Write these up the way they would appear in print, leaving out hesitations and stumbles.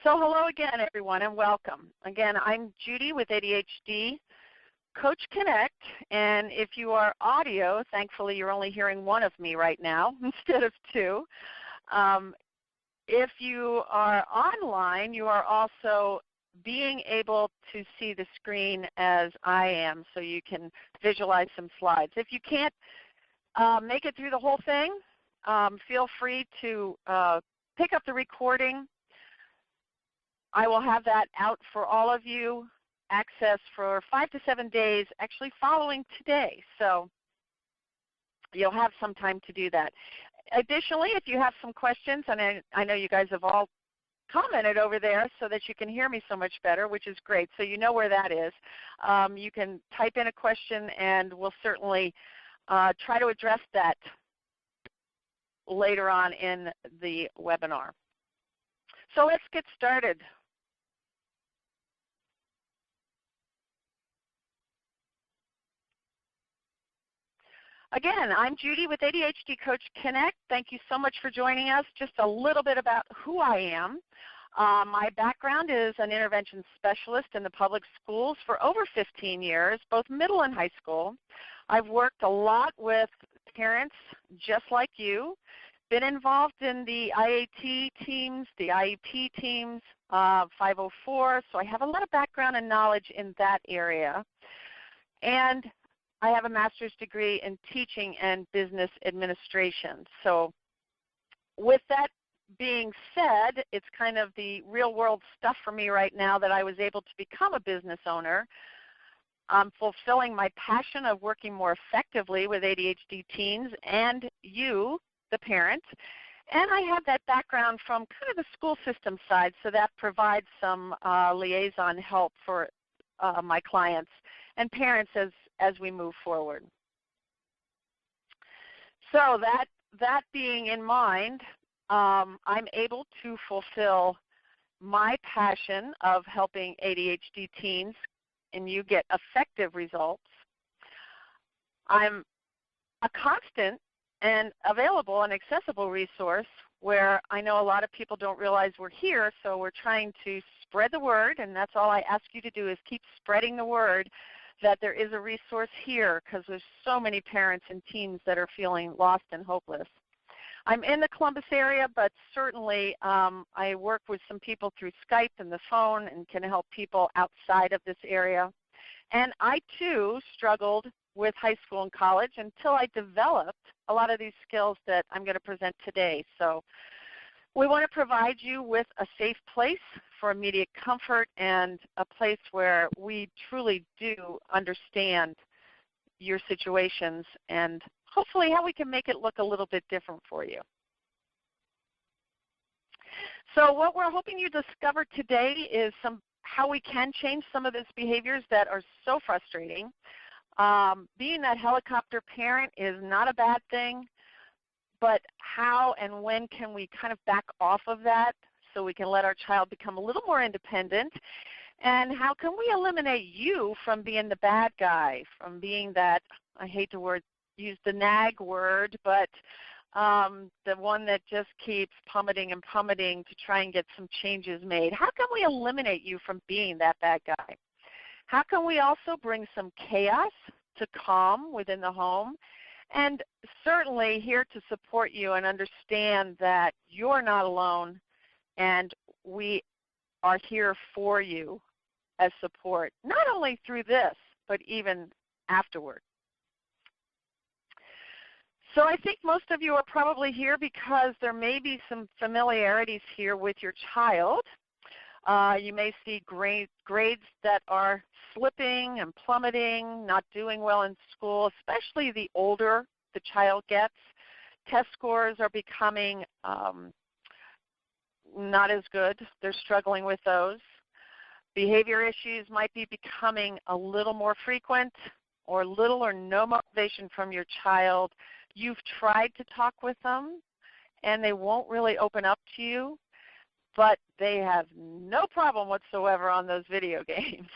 So hello again, everyone, and welcome. Again, I'm Judy with ADHD Coach Connect, and if you are audio, thankfully you're only hearing one of me right now instead of two. If you are online, you are also being able to see the screen as I am, so you can visualize some slides. If you can't make it through the whole thing, feel free to pick up the recording. I will have that out for all of you, access for 5 to 7 days, actually following today. So you'll have some time to do that. Additionally, if you have some questions, and I know you guys have all commented over there so that you can hear me so much better, which is great. So you know where that is. You can type in a question, and we'll certainly try to address that later on in the webinar. So let's get started. Again, I'm Judy with ADHD Coach Connect. Thank you so much for joining us. Just a little bit about who I am. My background is an intervention specialist in the public schools for over 15 years, both middle and high school. I've worked a lot with parents just like you, been involved in the IAT teams, the IEP teams, 504, so I have a lot of background and knowledge in that area. And I have a master's degree in teaching and business administration. So with that being said, it's kind of the real world stuff for me right now that I was able to become a business owner. I'm fulfilling my passion of working more effectively with ADHD teens and you, the parent. And I have that background from kind of the school system side, so that provides some liaison help for my clients and parents as we move forward. So that being in mind, I'm able to fulfill my passion of helping ADHD teens and you get effective results. I'm a constant and available and accessible resource where I know a lot of people don't realize we're here, so we're trying to spread the word, and that's all I ask you to do is keep spreading the word that there is a resource here, because there's so many parents and teens that are feeling lost and hopeless. I'm in the Columbus area, but certainly I work with some people through Skype and the phone and can help people outside of this area. And I too struggled with high school and college until I developed a lot of these skills that I'm going to present today. So we want to provide you with a safe place for immediate comfort and a place where we truly do understand your situations and hopefully how we can make it look a little bit different for you. So what we're hoping you discover today is how we can change some of these behaviors that are so frustrating. Being that helicopter parent is not a bad thing, but how and when can we kind of back off of that so we can let our child become a little more independent? And how can we eliminate you from being the bad guy, from being that, I hate to use the nag word, but the one that just keeps pummeting and pummeting to try and get some changes made? How can we eliminate you from being that bad guy? How can we also bring some chaos to calm within the home? And certainly here to support you and understand that you're not alone and we are here for you as support, not only through this, but even afterward. So I think most of you are probably here because there may be some familiarities here with your child. You may see grades that are slipping and plummeting, not doing well in school, especially the older the child gets. Test scores are becoming not as good. They're struggling with those. Behavior issues might be becoming a little more frequent, or little or no motivation from your child. You've tried to talk with them, and they won't really open up to you, but they have no problem whatsoever on those video games.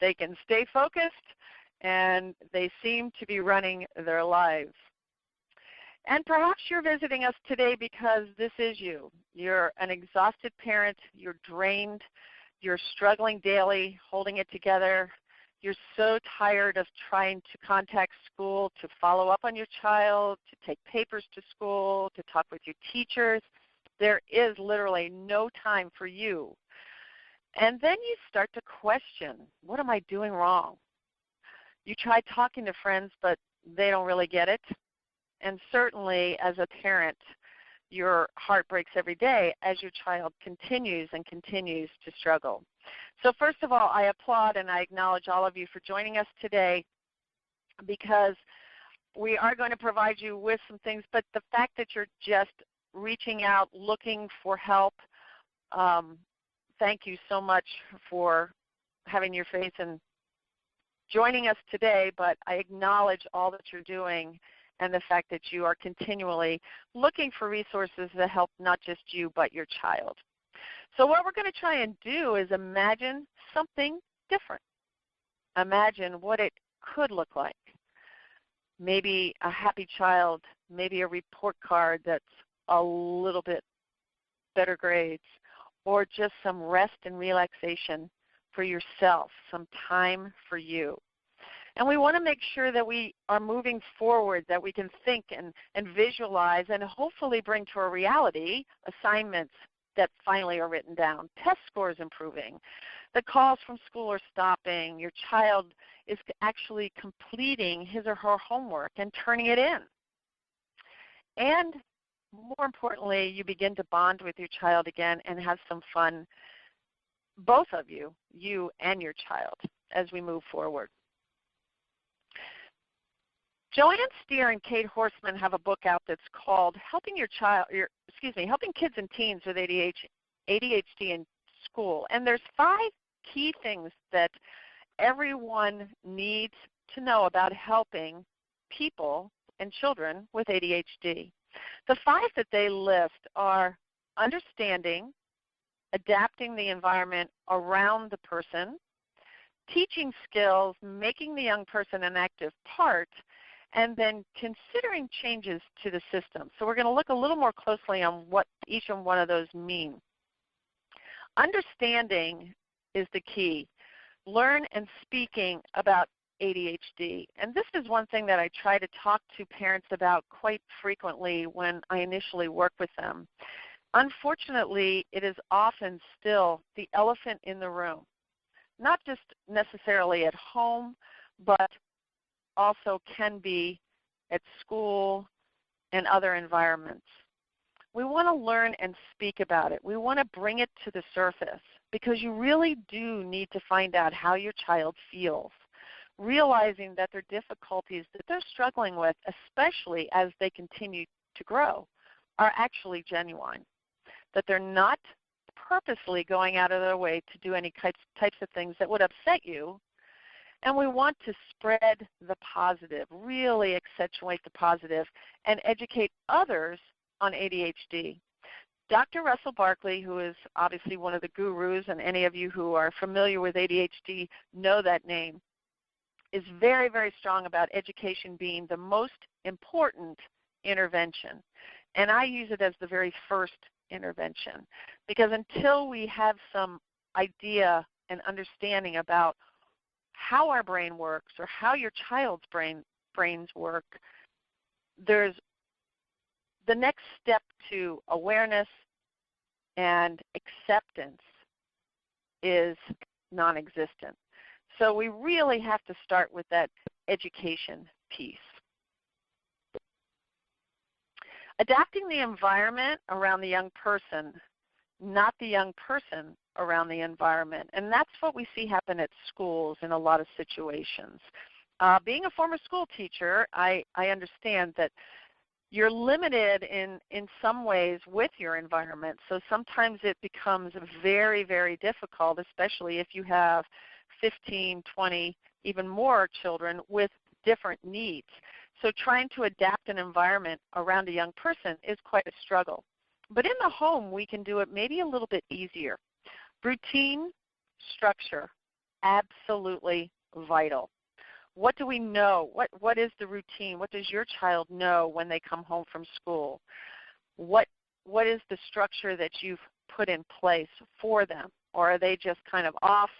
They can stay focused, and they seem to be running their lives. And perhaps you're visiting us today because this is you. You're an exhausted parent. You're drained. You're struggling daily, holding it together. You're so tired of trying to contact school, to follow up on your child, to take papers to school, to talk with your teachers. There is literally no time for you. And then you start to question, what am I doing wrong? You try talking to friends, but they don't really get it. And certainly as a parent, your heart breaks every day as your child continues and continues to struggle. So first of all, I applaud and I acknowledge all of you for joining us today, because we are going to provide you with some things, but the fact that you're just reaching out, looking for help, thank you so much for having your faith and joining us today, but I acknowledge all that you're doing and the fact that you are continually looking for resources that help not just you but your child. So what we're going to try and do is imagine something different. Imagine what it could look like. Maybe a happy child, maybe a report card that's a little bit better grades, or just some rest and relaxation for yourself, some time for you. And we want to make sure that we are moving forward, that we can think and visualize and hopefully bring to a reality assignments that finally are written down, test scores improving, the calls from school are stopping, your child is actually completing his or her homework and turning it in. And more importantly, you begin to bond with your child again and have some fun, both of you and your child, as we move forward. Joanne Steer and Kate Horstman have a book out that's called Helping Kids and Teens with ADHD in School. And there's 5 key things that everyone needs to know about helping people and children with ADHD. The 5 that they list are understanding, adapting the environment around the person, teaching skills, making the young person an active part, and then considering changes to the system. So we're going to look a little more closely on what each and one of those mean. Understanding is the key. Learn and speaking about ADHD. And this is one thing that I try to talk to parents about quite frequently when I initially work with them. Unfortunately, it is often still the elephant in the room, not just necessarily at home, but also can be at school and other environments. We want to learn and speak about it. We want to bring it to the surface because you really do need to find out how your child feels, realizing that their difficulties that they're struggling with, especially as they continue to grow, are actually genuine, that they're not purposely going out of their way to do any types of things that would upset you. And we want to spread the positive, really accentuate the positive, and educate others on ADHD. Dr. Russell Barkley, who is obviously one of the gurus, and any of you who are familiar with ADHD know that name, is very, very strong about education being the most important intervention. And I use it as the very first intervention, because until we have some idea and understanding about how our brain works or how your child's brains work, there's the next step to awareness and acceptance is non-existent. So we really have to start with that education piece. Adapting the environment around the young person, not the young person around the environment. And that's what we see happen at schools in a lot of situations. Being a former school teacher, I understand that you're limited in some ways with your environment. So sometimes it becomes very, very difficult, especially if you have 15, 20, even more children with different needs. So trying to adapt an environment around a young person is quite a struggle. But in the home, we can do it maybe a little bit easier. Routine, structure, absolutely vital. What do we know? What is the routine? What does your child know when they come home from school? What is the structure that you've put in place for them? Or are they just kind of off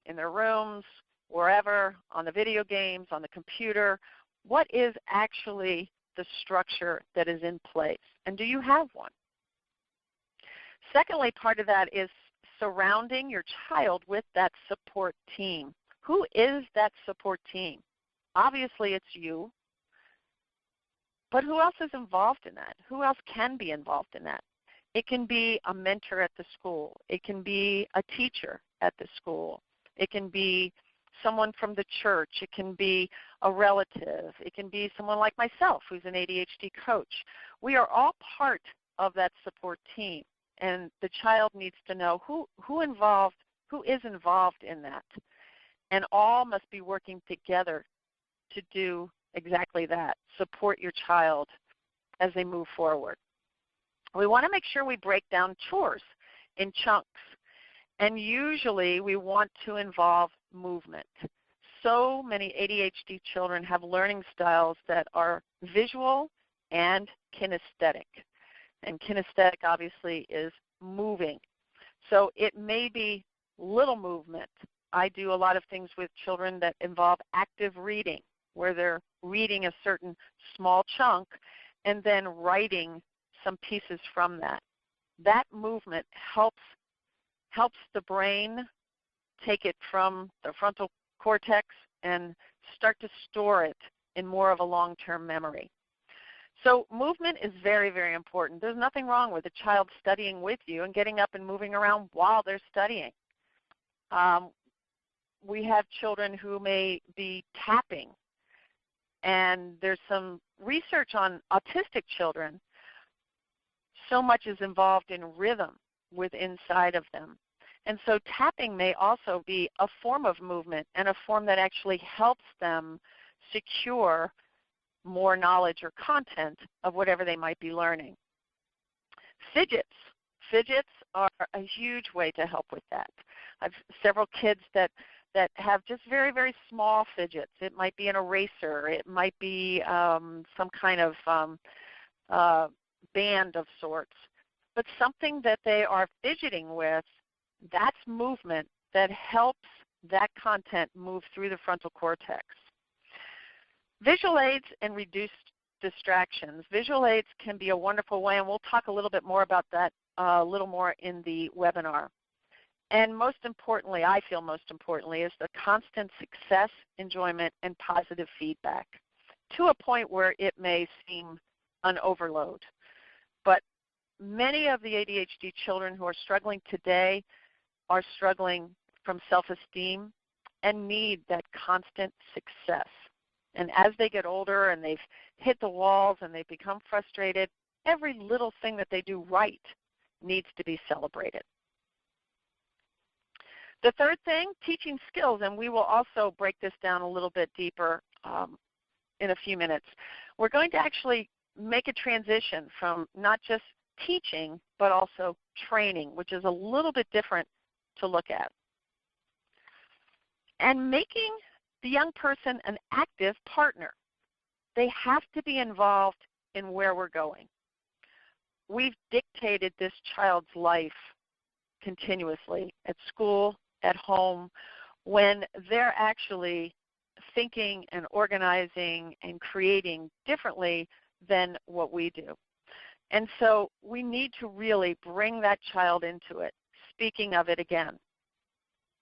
in their rooms, wherever, on the video games, on the computer? What is actually the structure that is in place? And do you have one? Secondly, part of that is surrounding your child with that support team. Who is that support team? Obviously, it's you. But who else is involved in that? Who else can be involved in that? It can be a mentor at the school. It can be a teacher at the school. It can be someone from the church. It can be a relative. It can be someone like myself who's an ADHD coach. We are all part of that support team, and the child needs to know who is involved in that. And all must be working together to do exactly that, support your child as they move forward. We want to make sure we break down chores in chunks, and usually we want to involve movement. So many ADHD children have learning styles that are visual and kinesthetic, and kinesthetic obviously is moving. So it may be little movement. I do a lot of things with children that involve active reading, where they're reading a certain small chunk and then writing some pieces from that. That movement helps the brain take it from the frontal cortex and start to store it in more of a long-term memory. So movement is very, very important. There's nothing wrong with a child studying with you and getting up and moving around while they're studying. We have children who may be tapping, and there's some research on autistic children. So much is involved in rhythm with inside of them. And so tapping may also be a form of movement and a form that actually helps them secure more knowledge or content of whatever they might be learning. Fidgets. Fidgets are a huge way to help with that. I've several kids that have just very, very small fidgets. It might be an eraser. It might be some kind of band of sorts. But something that they are fidgeting with, that's movement that helps that content move through the frontal cortex. Visual aids and reduced distractions. Visual aids can be a wonderful way, and we'll talk a little bit more about that a little more in the webinar. And most importantly, I feel most importantly, is the constant success, enjoyment, and positive feedback to a point where it may seem an overload. But many of the ADHD children who are struggling today are struggling from self-esteem and need that constant success. And as they get older and they've hit the walls and they've become frustrated, every little thing that they do right needs to be celebrated. The third thing, teaching skills, and we will also break this down a little bit deeper in a few minutes. We're going to actually make a transition from not just teaching, but also training, which is a little bit different to look at. And making the young person an active partner. They have to be involved in where we're going. We've dictated this child's life continuously at school, at home, when they're actually thinking and organizing and creating differently than what we do. And so we need to really bring that child into it. Speaking of it again,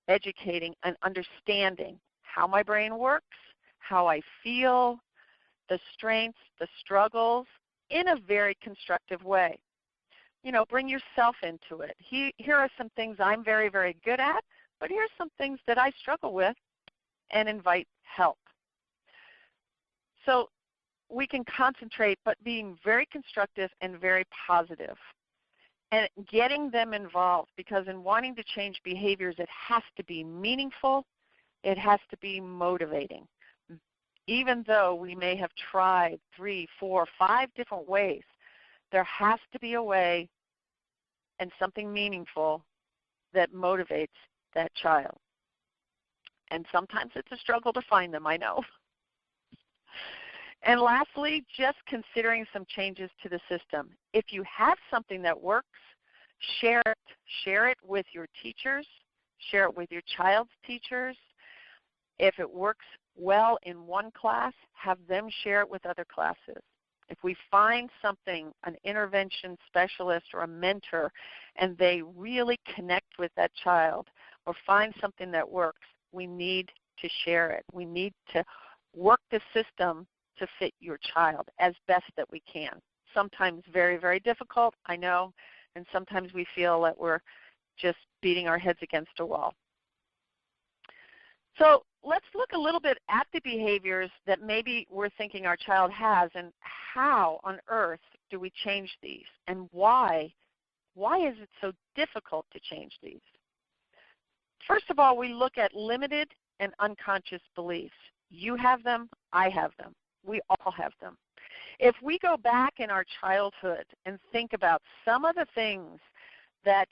educating and understanding how my brain works, how I feel, the strengths, the struggles, in a very constructive way. You know, bring yourself into it. Here are some things I'm very, very good at, but here's some things that I struggle with, and invite help. So we can concentrate, but being very constructive and very positive. And getting them involved, because in wanting to change behaviors, it has to be meaningful, it has to be motivating. Even though we may have tried 3, 4, 5 different ways, there has to be a way and something meaningful that motivates that child. And sometimes it's a struggle to find them, I know. And lastly, just considering some changes to the system. If you have something that works, share it. Share it with your teachers. Share it with your child's teachers. If it works well in one class, have them share it with other classes. If we find something, an intervention specialist or a mentor, and they really connect with that child or find something that works, we need to share it. We need to work the system to fit your child as best that we can. Sometimes very, very difficult, I know, and sometimes we feel that we're just beating our heads against a wall. So let's look a little bit at the behaviors that maybe we're thinking our child has, and how on earth do we change these, and why is it so difficult to change these? First of all, we look at limited and unconscious beliefs. You have them, I have them. We all have them. If we go back in our childhood and think about some of the things that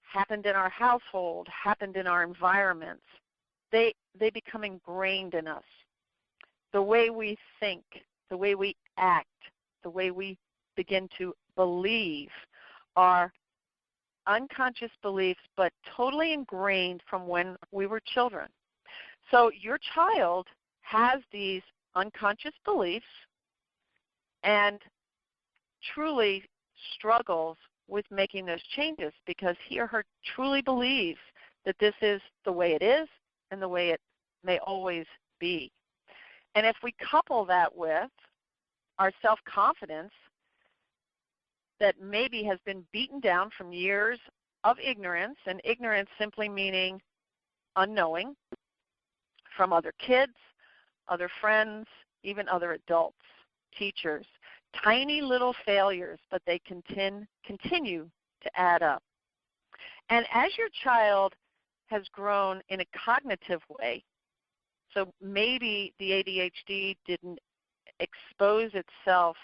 happened in our household, happened in our environments, they become ingrained in us. The way we think, the way we act, the way we begin to believe are unconscious beliefs, but totally ingrained from when we were children. So your child has these unconscious beliefs and truly struggles with making those changes because he or her truly believes that this is the way it is and the way it may always be. And if we couple that with our self-confidence that maybe has been beaten down from years of ignorance, and ignorance simply meaning unknowing, from other kids, other friends, even other adults, teachers, tiny little failures, but they continue to add up. And as your child has grown in a cognitive way, so maybe the ADHD didn't expose itself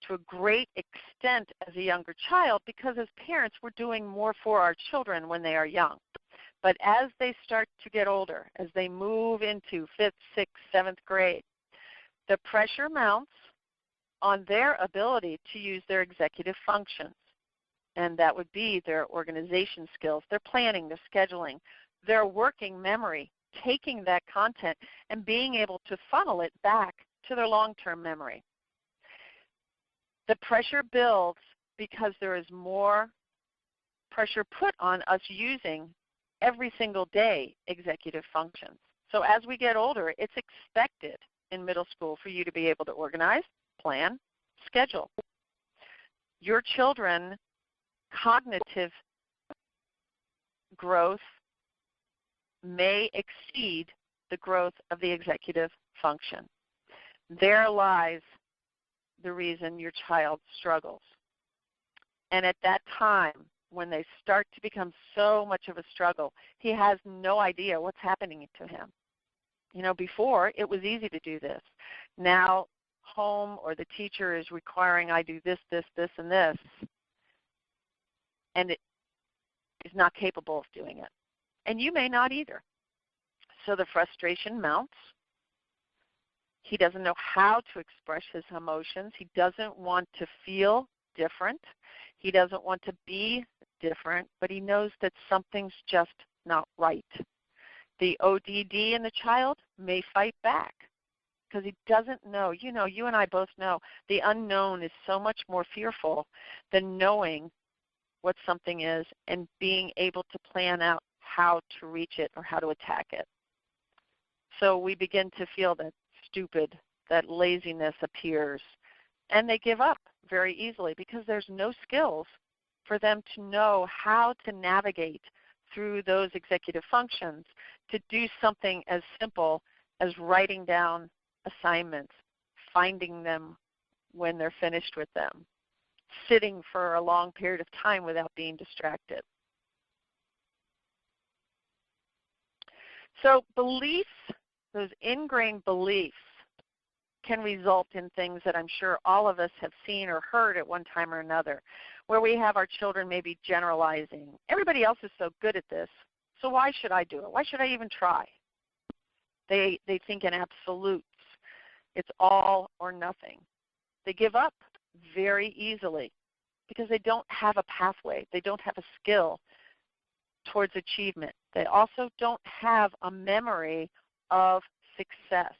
to a great extent as a younger child because as parents we're doing more for our children when they are young. But as they start to get older, as they move into 5th, 6th, 7th grade, the pressure mounts on their ability to use their executive functions. And that would be their organization skills, their planning, their scheduling, their working memory, taking that content and being able to funnel it back to their long-term memory. The pressure builds because there is more pressure put on us using every single day executive functions. So as we get older, it's expected in middle school for you to be able to organize, plan, schedule. Your children's cognitive growth may exceed the growth of the executive function. There lies the reason your child struggles. And at that time, when they start to become so much of a struggle, he has no idea what's happening to him. You know, before it was easy to do this. Now home or the teacher is requiring I do this, this, this, and this, and it is not capable of doing it. And you may not either. So the frustration mounts. He doesn't know how to express his emotions. He doesn't want to feel different. He doesn't want to be different, but he knows that something's just not right. The ODD in the child may fight back because he doesn't know. You know, you and I both know the unknown is so much more fearful than knowing what something is and being able to plan out how to reach it or how to attack it. So we begin to feel that stupid, that laziness appears, and they give up very easily because there's no skills for them to know how to navigate through those executive functions to do something as simple as writing down assignments, finding them when they're finished with them, sitting for a long period of time without being distracted. So beliefs, those ingrained beliefs, can result in things that I'm sure all of us have seen or heard at one time or another, where we have our children maybe generalizing. Everybody else is so good at this, so why should I do it? Why should I even try? They think in absolutes. It's all or nothing. They give up very easily because they don't have a pathway. They don't have a skill towards achievement. They also don't have a memory of success.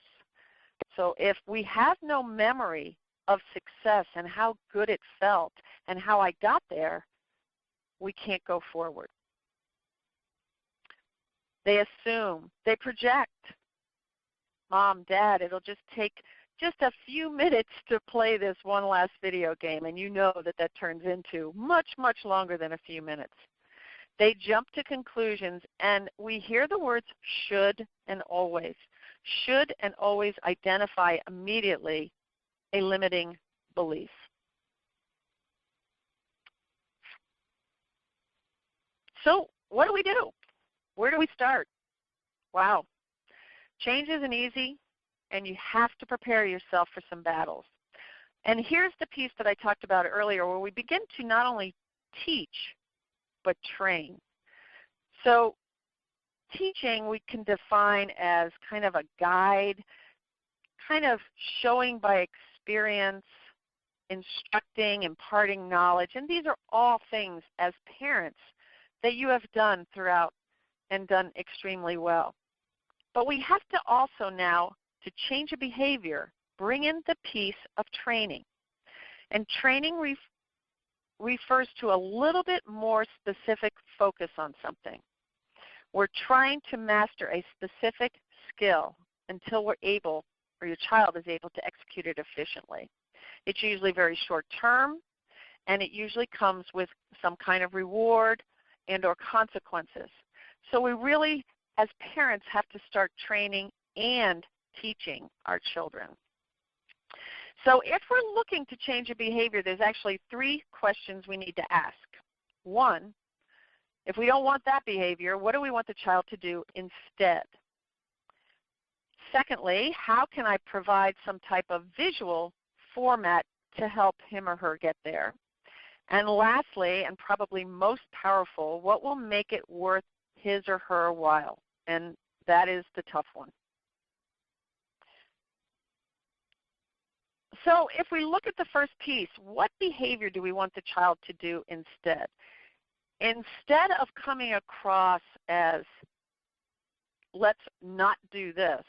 So if we have no memory of success and how good it felt and how I got there, we can't go forward. They assume, they project. Mom, Dad, it'll just take just a few minutes to play this one last video game, and you know that that turns into much, much longer than a few minutes. They jump to conclusions, and we hear the words should and always. Should and always identify immediately a limiting belief. So what do we do? Where do we start? Wow. Change isn't easy, and you have to prepare yourself for some battles. And here's the piece that I talked about earlier where we begin to not only teach, but train. So teaching we can define as kind of a guide, kind of showing by experience, instructing, imparting knowledge. And these are all things as parents that you have done throughout and done extremely well. But we have to also now, to change a behavior, bring in the piece of training. And training refers to a little bit more specific focus on something. We're trying to master a specific skill until we're able, or your child is able to execute it efficiently. It's usually very short term, and it usually comes with some kind of reward and or consequences. So we really, as parents, have to start training and teaching our children. So if we're looking to change a behavior, there's actually 3 questions we need to ask. 1, if we don't want that behavior, what do we want the child to do instead? Secondly, how can I provide some type of visual format to help him or her get there? And lastly, and probably most powerful, what will make it worth his or her while? And that is the tough one. So if we look at the first piece, what behavior do we want the child to do instead? Instead of coming across as, let's not do this,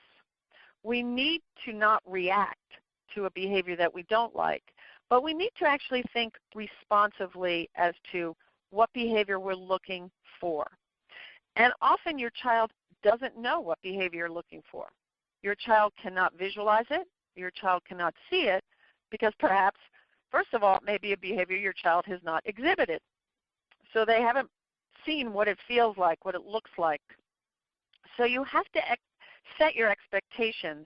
we need to not react to a behavior that we don't like, but we need to actually think responsively as to what behavior we're looking for. And often your child doesn't know what behavior you're looking for. Your child cannot visualize it. Your child cannot see it because perhaps, first of all, it may be a behavior your child has not exhibited. So they haven't seen what it feels like, what it looks like. So you have to set your expectations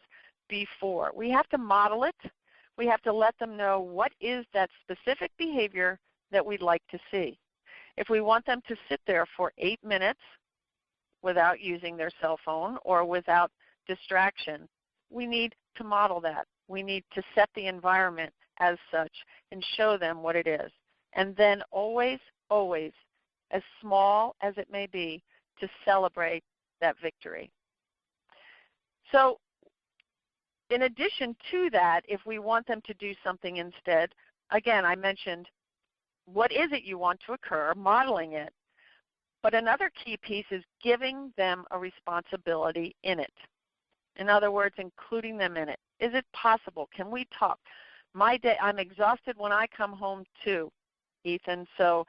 before. We have to model it. We have to let them know what is that specific behavior that we'd like to see. If we want them to sit there for 8 minutes without using their cell phone or without distraction, we need to model that. We need to set the environment as such and show them what it is. And then always, always, as small as it may be, to celebrate that victory. So in addition to that, if we want them to do something instead, again, I mentioned what is it you want to occur, modeling it. But another key piece is giving them a responsibility in it. In other words, including them in it. Is it possible? Can we talk? I'm exhausted when I come home too, Ethan. So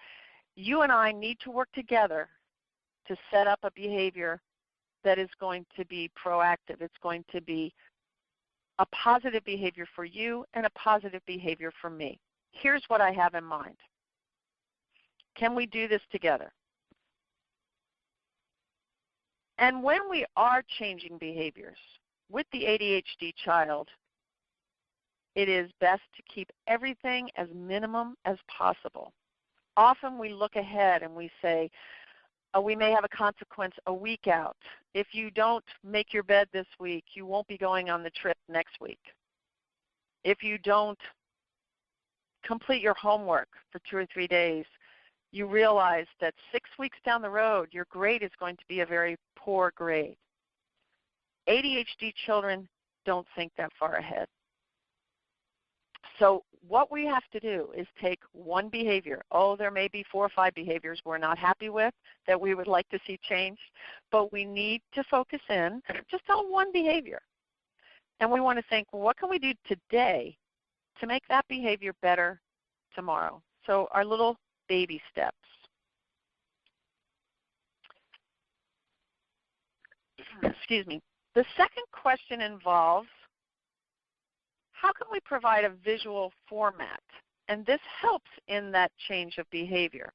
you and I need to work together to set up a behavior that is going to be proactive. It's going to be a positive behavior for you and a positive behavior for me. Here's what I have in mind. Can we do this together? And when we are changing behaviors with the ADHD child, it is best to keep everything as minimum as possible. Often we look ahead and we say, we may have a consequence a week out. If you don't make your bed this week, you won't be going on the trip next week. If you don't complete your homework for 2 or 3 days, you realize that 6 weeks down the road, your grade is going to be a very poor grade. ADHD children don't think that far ahead. So what we have to do is take one behavior. Oh, there may be 4 or 5 behaviors we're not happy with that we would like to see changed, but we need to focus in just on one behavior. And we want to think, well, what can we do today to make that behavior better tomorrow? So our little baby steps. Excuse me. The second question involves, how can we provide a visual format? And this helps in that change of behavior.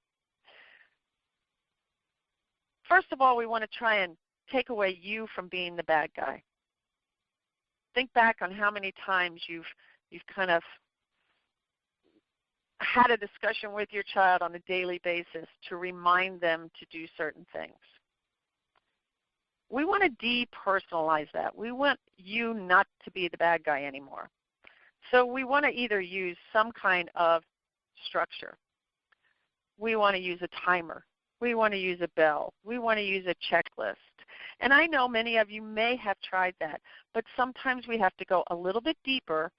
First of all, we want to try and take away you from being the bad guy. Think back on how many times you've kind of had a discussion with your child on a daily basis to remind them to do certain things. We want to depersonalize that. We want you not to be the bad guy anymore. So we want to either use some kind of structure. We want to use a timer. We want to use a bell. We want to use a checklist. And I know many of you may have tried that, but sometimes we have to go a little bit deeper,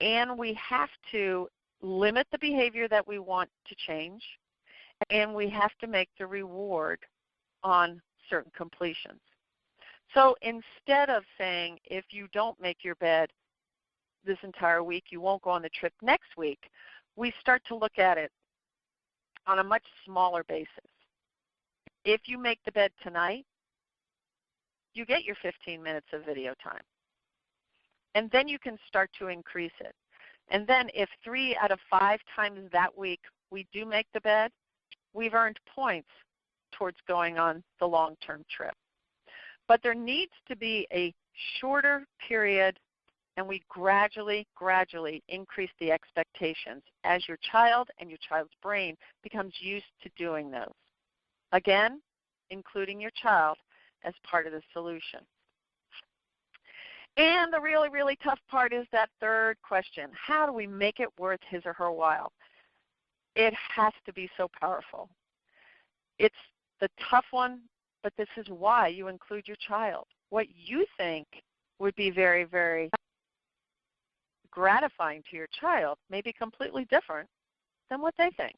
and we have to limit the behavior that we want to change, and we have to make the reward on certain completions. So instead of saying, if you don't make your bed this entire week, you won't go on the trip next week, we start to look at it on a much smaller basis. If you make the bed tonight, you get your 15 minutes of video time. And then you can start to increase it. And then if 3 out of 5 times that week we do make the bed, we've earned points towards going on the long-term trip. But there needs to be a shorter period, and we gradually increase the expectations as your child and your child's brain becomes used to doing those. Again, including your child as part of the solution. And the really, really tough part is that third question. How do we make it worth his or her while? It has to be so powerful. It's the tough one, but this is why you include your child. What you think would be very, very gratifying to your child may be completely different than what they think.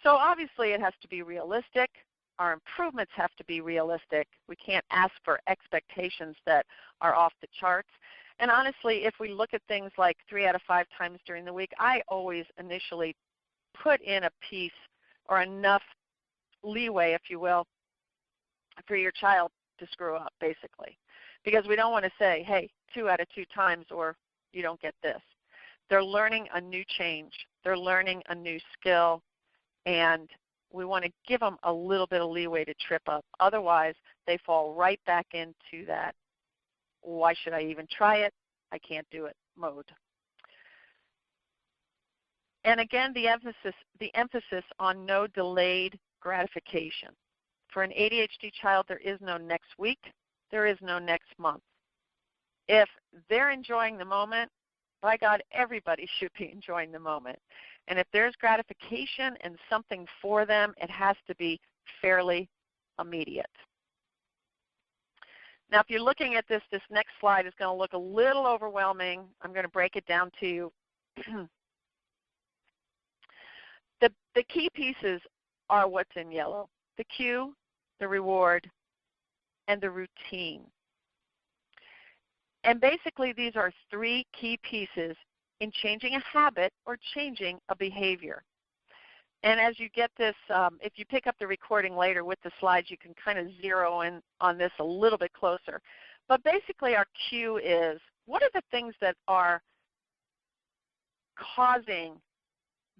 So obviously it has to be realistic. Our improvements have to be realistic. We can't ask for expectations that are off the charts. And honestly, if we look at things like 3 out of 5 times during the week, I always initially put in a piece or enough leeway, if you will, for your child to screw up, basically. Because we don't want to say, hey, 2 out of 2 times or you don't get this. They're learning a new change. They're learning a new skill. And we want to give them a little bit of leeway to trip up. Otherwise, they fall right back into that, why should I even try it? I can't do it mode. And again, the emphasis on no delayed gratification. For an ADHD child, there is no next week. There is no next month. If they're enjoying the moment, by God, everybody should be enjoying the moment. And if there's gratification and something for them, it has to be fairly immediate. Now, if you're looking at this next slide is going to look a little overwhelming. I'm going to break it down to you. The key pieces are what's in yellow. The cue, the reward, and the routine. And basically, these are 3 key pieces in changing a habit or changing a behavior. And as you get this, if you pick up the recording later with the slides, you can kind of zero in on this a little bit closer. But basically, our cue is, what are the things that are causing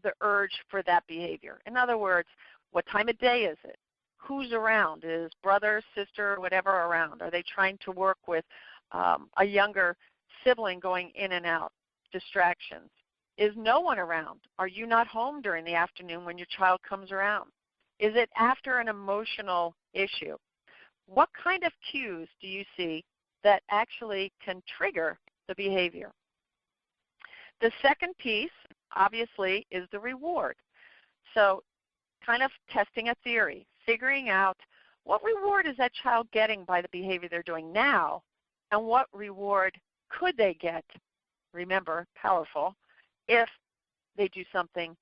the urge for that behavior? In other words, what time of day is it? Who's around? Is brother, sister, whatever around? Are they trying to work with a younger sibling going in and out? Distractions. Is no one around? Are you not home during the afternoon when your child comes around? Is it after an emotional issue? What kind of cues do you see that actually can trigger the behavior? The second piece, obviously, is the reward. So kind of testing a theory, figuring out what reward is that child getting by the behavior they're doing now, and what reward could they get, remember, powerful, if they do something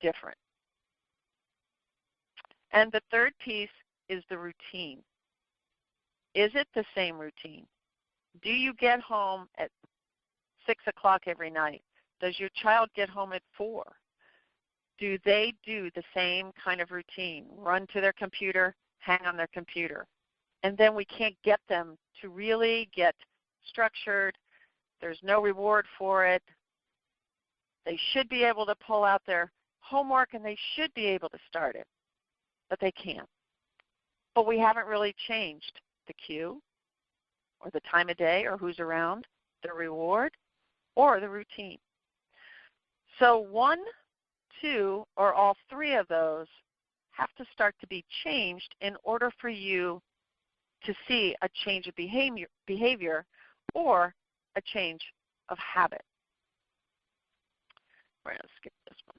different. And the third piece is the routine. Is it the same routine? Do you get home at 6 o'clock every night? Does your child get home at 4? Do they do the same kind of routine? Run to their computer, hang on their computer. And then we can't get them to really get structured. There's no reward for it. They should be able to pull out their homework and they should be able to start it, but they can't. But we haven't really changed the cue or the time of day or who's around, the reward, or the routine. So 1, 2, or all 3 of those have to start to be changed in order for you to see a change of behavior or a change of habit. We're going to skip this one.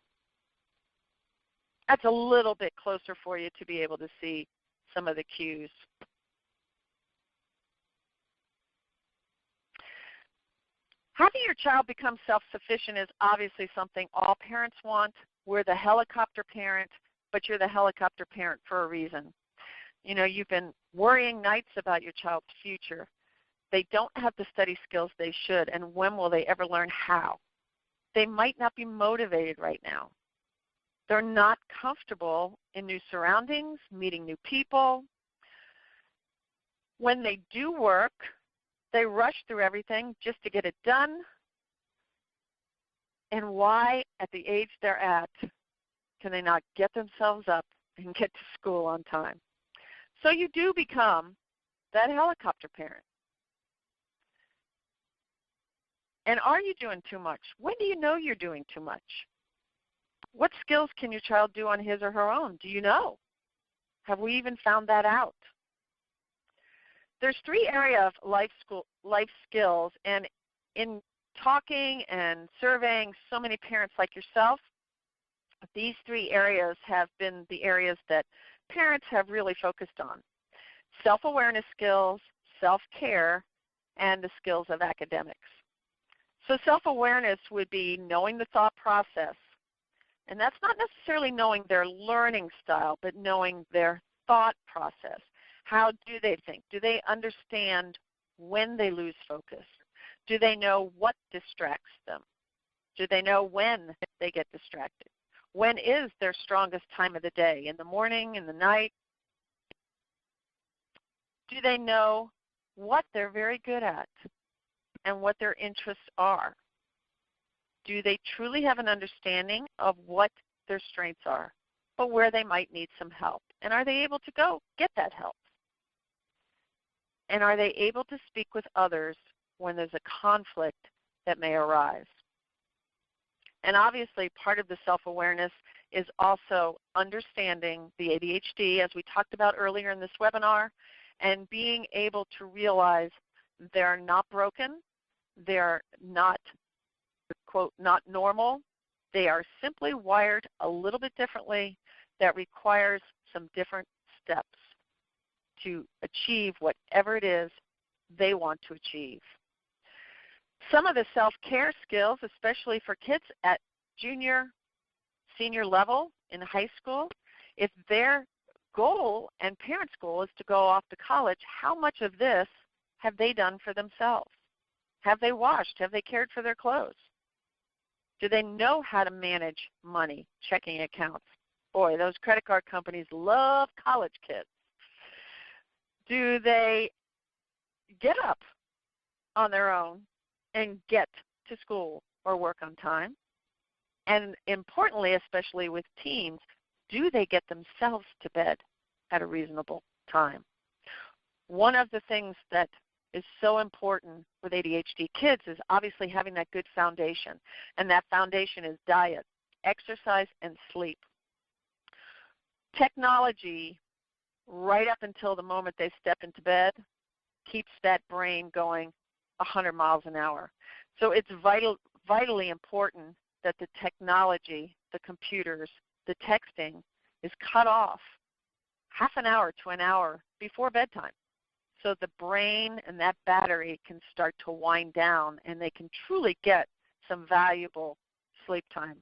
That's a little bit closer for you to be able to see some of the cues. Having your child become self-sufficient is obviously something all parents want. We're the helicopter parent, but you're the helicopter parent for a reason. You know, you've been worrying nights about your child's future. They don't have the study skills they should, and when will they ever learn how? They might not be motivated right now. They're not comfortable in new surroundings, meeting new people. When they do work, they rush through everything just to get it done. And why, at the age they're at, can they not get themselves up and get to school on time? So you do become that helicopter parent. And are you doing too much? When do you know you're doing too much? What skills can your child do on his or her own? Do you know? Have we even found that out? There's 3 areas of life skills, and in talking and surveying so many parents like yourself, these 3 areas have been the areas that parents have really focused on. Self-awareness skills, self-care, and the skills of academics. So self-awareness would be knowing the thought process. And that's not necessarily knowing their learning style, but knowing their thought process. How do they think? Do they understand when they lose focus? Do they know what distracts them? Do they know when they get distracted? When is their strongest time of the day? In the morning, in the night? Do they know what they're very good at and what their interests are? Do they truly have an understanding of what their strengths are, but where they might need some help? And are they able to go get that help? And are they able to speak with others when there's a conflict that may arise? And obviously part of the self-awareness is also understanding the ADHD, as we talked about earlier in this webinar, and being able to realize they're not broken, they're not, quote, not normal. They are simply wired a little bit differently that requires some different steps to achieve whatever it is they want to achieve. Some of the self-care skills, especially for kids at junior, senior level in high school, if their goal and parents' goal is to go off to college, how much of this have they done for themselves? Have they washed? Have they cared for their clothes? Do they know how to manage money, checking accounts? Boy, those credit card companies love college kids. Do they get up on their own and get to school or work on time? And importantly, especially with teens, do they get themselves to bed at a reasonable time? One of the things that is so important with ADHD kids is obviously having that good foundation. And that foundation is diet, exercise, and sleep. Technology, right up until the moment they step into bed, keeps that brain going 100 miles an hour. So it's vitally important that the technology, the computers, the texting is cut off half an hour to an hour before bedtime, so the brain and that battery can start to wind down and they can truly get some valuable sleep time.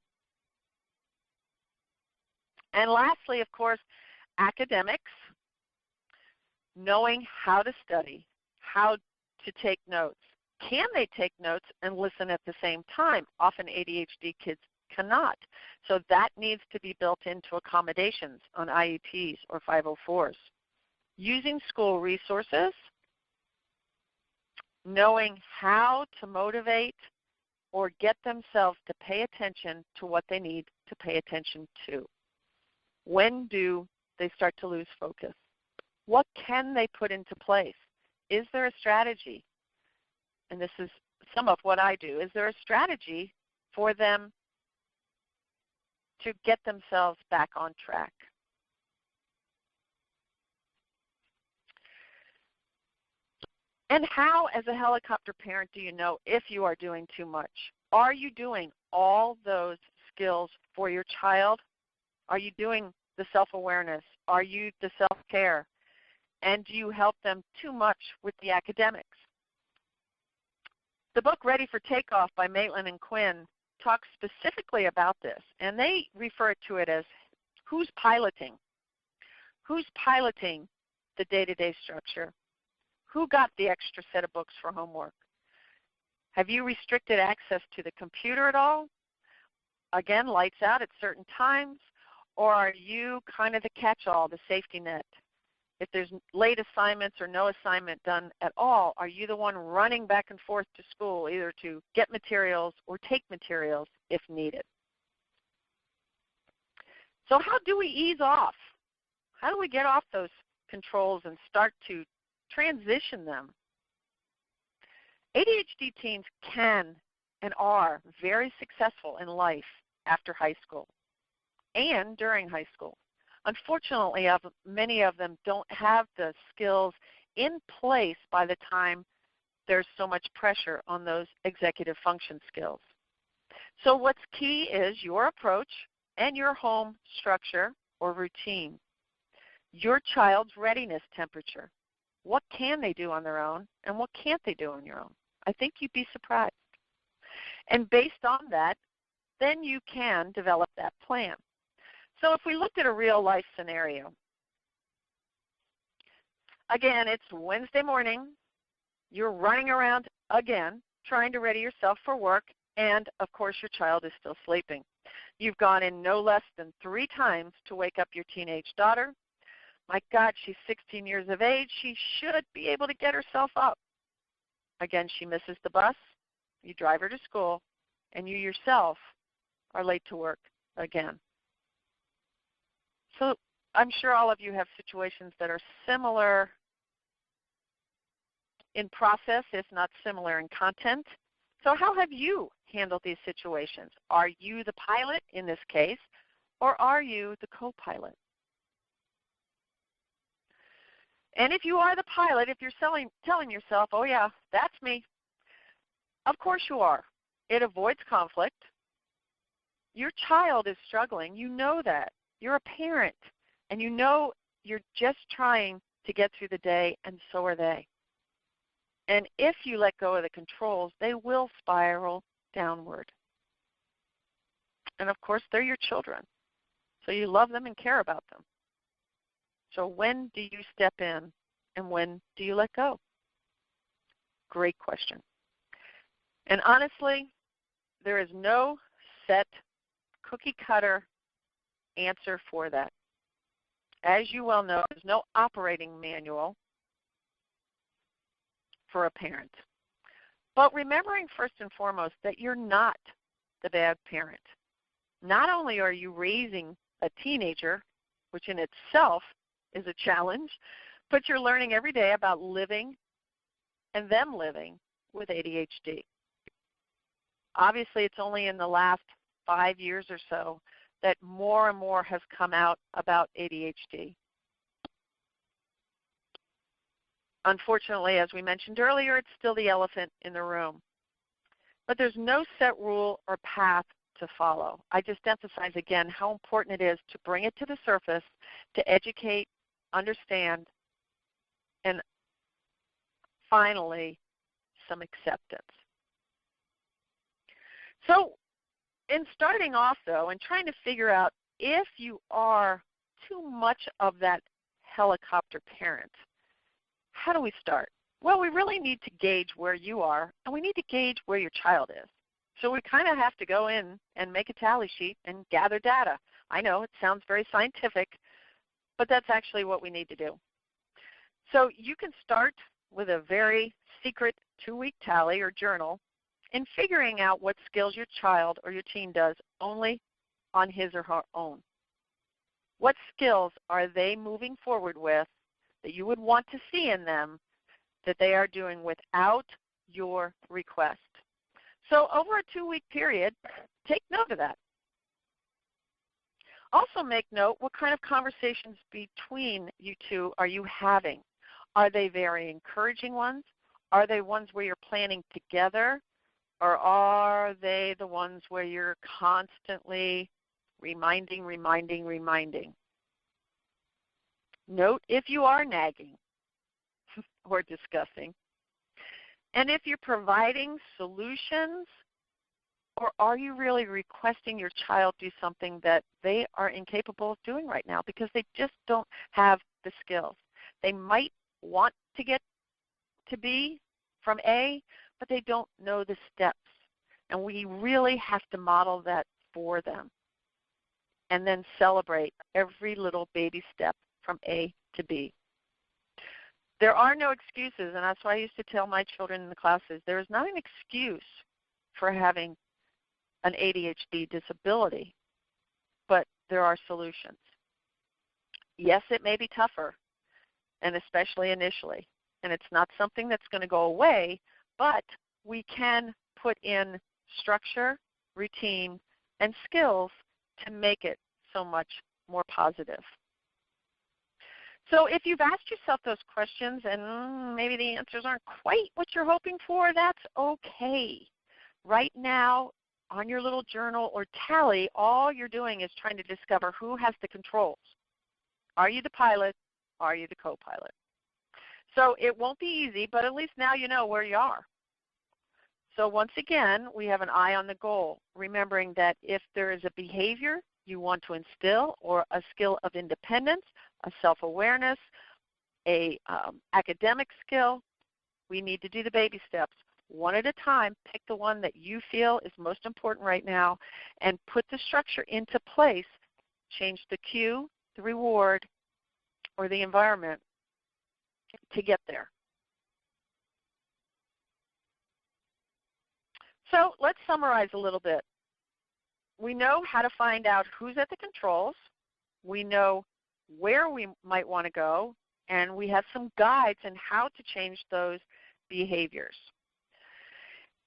And lastly, of course, academics, knowing how to study, how to take notes. Can they take notes and listen at the same time? Often ADHD kids cannot. So that needs to be built into accommodations on IEPs or 504s. Using school resources, knowing how to motivate or get themselves to pay attention to what they need to pay attention to. When do they start to lose focus? What can they put into place? Is there a strategy? And this is some of what I do. Is there a strategy for them to get themselves back on track? And how, as a helicopter parent, do you know if you are doing too much? Are you doing all those skills for your child? Are you doing the self-awareness? Are you the self-care? And do you help them too much with the academics? The book Ready for Takeoff by Maitland and Quinn talks specifically about this, and they refer to it as who's piloting? Who's piloting the day-to-day structure? Who got the extra set of books for homework? Have you restricted access to the computer at all? Again, lights out at certain times? Or are you kind of the catch-all, the safety net? If there's late assignments or no assignment done at all, are you the one running back and forth to school either to get materials or take materials if needed? So how do we ease off? How do we get off those controls and start to transition them? ADHD teens can and are very successful in life after high school and during high school. Unfortunately, many of them don't have the skills in place by the time there's so much pressure on those executive function skills. So what's key is your approach and your home structure or routine. Your child's readiness temperature. What can they do on their own and what can't they do on your own? I think you'd be surprised. And based on that, then you can develop that plan. So if we looked at a real life scenario, again, it's Wednesday morning, you're running around again, trying to ready yourself for work, and of course your child is still sleeping. You've gone in no less than 3 times to wake up your teenage daughter. My God, she's 16 years of age. She should be able to get herself up. Again, she misses the bus. You drive her to school, and you yourself are late to work again. So I'm sure all of you have situations that are similar in process, if not similar in content. So how have you handled these situations? Are you the pilot in this case, or are you the co-pilot? And if you are the pilot, if you're telling yourself, oh yeah, that's me, of course you are. It avoids conflict. Your child is struggling. You know that. You're a parent, and you know you're just trying to get through the day, and so are they. And if you let go of the controls, they will spiral downward. And of course, they're your children, so you love them and care about them. So when do you step in, and when do you let go? Great question. And honestly, there is no set cookie-cutter answer for that. As you well know, there's no operating manual for a parent. But remembering first and foremost that you're not the bad parent. Not only are you raising a teenager, which in itself is a challenge, but you're learning every day about living and them living with ADHD. Obviously, it's only in the last 5 years or so that more and more has come out about ADHD. Unfortunately, as we mentioned earlier, it's still the elephant in the room. But there's no set rule or path to follow. I just emphasize again how important it is to bring it to the surface, to educate, understand, and finally, some acceptance. So in starting off, though, and trying to figure out if you are too much of that helicopter parent, how do we start? Well, we really need to gauge where you are, and we need to gauge where your child is. So we kind of have to go in and make a tally sheet and gather data. I know it sounds very scientific, but that's actually what we need to do. So you can start with a very secret 2-week tally or journal in figuring out what skills your child or your teen does only on his or her own. What skills are they moving forward with that you would want to see in them that they are doing without your request? So over a 2-week period, take note of that. Also make note what kind of conversations between you two are you having. Are they very encouraging ones? Are they ones where you're planning together? Or are they the ones where you're constantly reminding? Note if you are nagging or discussing. And if you're providing solutions, or are you really requesting your child do something that they are incapable of doing right now because they just don't have the skills? They might want to get to B from A, but they don't know the steps. And we really have to model that for them and then celebrate every little baby step from A to B. There are no excuses, and that's why I used to tell my children in the classes, there is not an excuse for having an ADHD disability, but there are solutions. Yes, it may be tougher, and especially initially, and it's not something that's going to go away, but we can put in structure, routine, and skills to make it so much more positive. So if you've asked yourself those questions and maybe the answers aren't quite what you're hoping for, that's okay. Right now, on your little journal or tally, all you're doing is trying to discover who has the controls. Are you the pilot? Are you the co-pilot? So it won't be easy, but at least now you know where you are. So once again, we have an eye on the goal, remembering that if there is a behavior you want to instill or a skill of independence, a self-awareness, a academic skill, we need to do the baby steps. One at a time, pick the one that you feel is most important right now and put the structure into place. Change the cue, the reward, or the environment to get there. So let's summarize a little bit. We know how to find out who's at the controls. We know where we might want to go, and we have some guides on how to change those behaviors.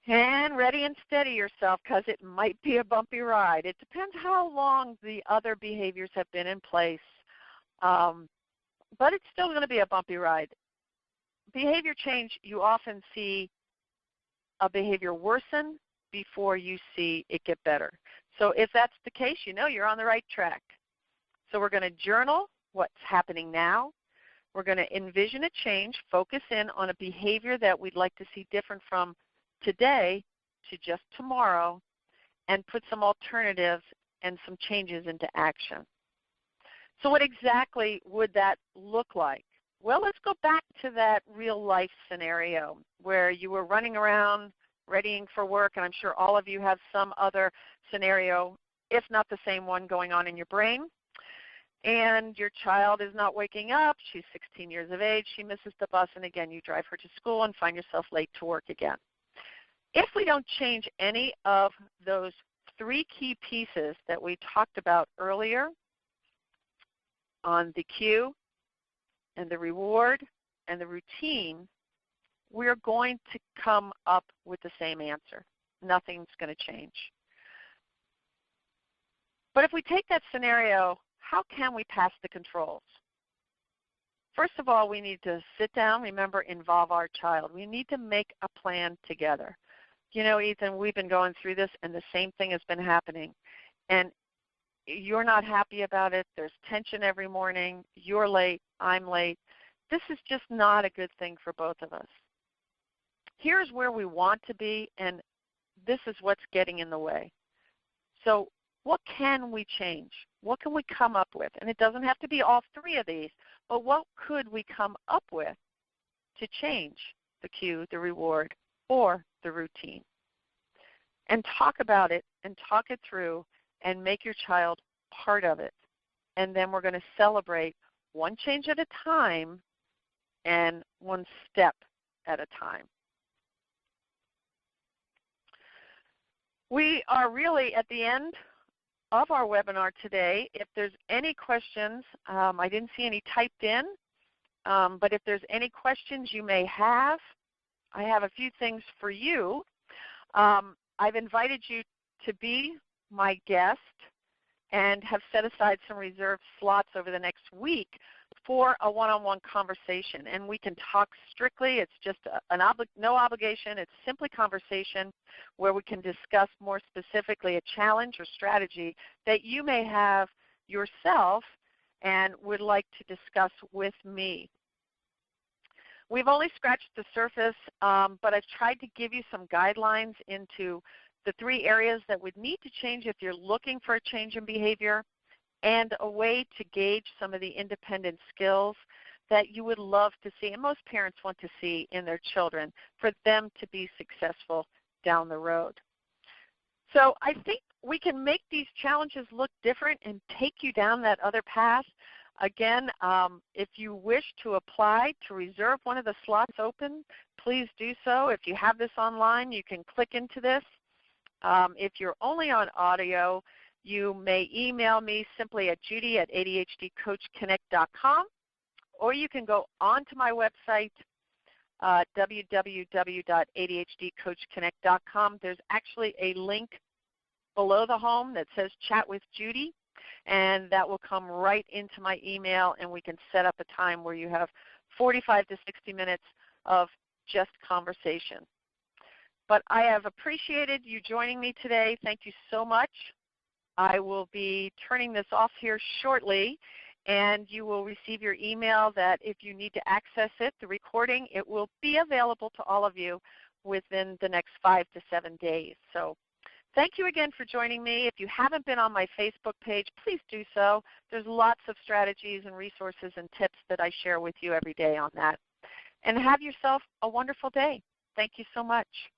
And ready and steady yourself because it might be a bumpy ride. It depends how long the other behaviors have been in place, but it's still going to be a bumpy ride. Behavior change, you often see a behavior worsen before you see it get better. So if that's the case, you know you're on the right track. So we're going to journal what's happening now. We're going to envision a change, focus in on a behavior that we'd like to see different from today to just tomorrow, and put some alternatives and some changes into action. So what exactly would that look like? Well, let's go back to that real life scenario where you were running around readying for work, and I'm sure all of you have some other scenario, if not the same one, going on in your brain. And your child is not waking up. She's 16 years of age. She misses the bus, and again, you drive her to school and find yourself late to work again. If we don't change any of those 3 key pieces that we talked about earlier on the cue and the reward and the routine, we're going to come up with the same answer. Nothing's going to change. But if we take that scenario, how can we pass the controls? First of all, we need to sit down, remember, involve our child. We need to make a plan together. You know, Ethan, we've been going through this, and the same thing has been happening. And you're not happy about it. There's tension every morning. You're late. I'm late. This is just not a good thing for both of us. Here's where we want to be, and this is what's getting in the way. So what can we change? What can we come up with? And it doesn't have to be all three of these, but what could we come up with to change the cue, the reward, or the routine? And talk about it and talk it through and make your child part of it. And then we're going to celebrate one change at a time and one step at a time. We are really at the end of our webinar today. If there's any questions, I didn't see any typed in, but if there's any questions you may have, I have a few things for you. I've invited you to be my guest and have set aside some reserved slots over the next week for a one-on-one conversation. And we can talk strictly. It's just no obligation. It's simply conversation where we can discuss more specifically a challenge or strategy that you may have yourself and would like to discuss with me. We've only scratched the surface, but I've tried to give you some guidelines into the three areas that would need to change if you're looking for a change in behavior, and a way to gauge some of the independent skills that you would love to see, and most parents want to see in their children for them to be successful down the road. So I think we can make these challenges look different and take you down that other path. Again, if you wish to apply to reserve one of the slots open, please do so. If you have this online, you can click into this. If you're only on audio, you may email me simply at judy@adhdcoachconnect.com, or you can go onto my website, www.adhdcoachconnect.com. There's actually a link below the home that says Chat with Judy, and that will come right into my email, and we can set up a time where you have 45 to 60 minutes of just conversation. But I have appreciated you joining me today. Thank you so much. I will be turning this off here shortly, and you will receive your email that if you need to access it, the recording, it will be available to all of you within the next 5 to 7 days. So thank you again for joining me. If you haven't been on my Facebook page, please do so. There's lots of strategies and resources and tips that I share with you every day on that. And have yourself a wonderful day. Thank you so much.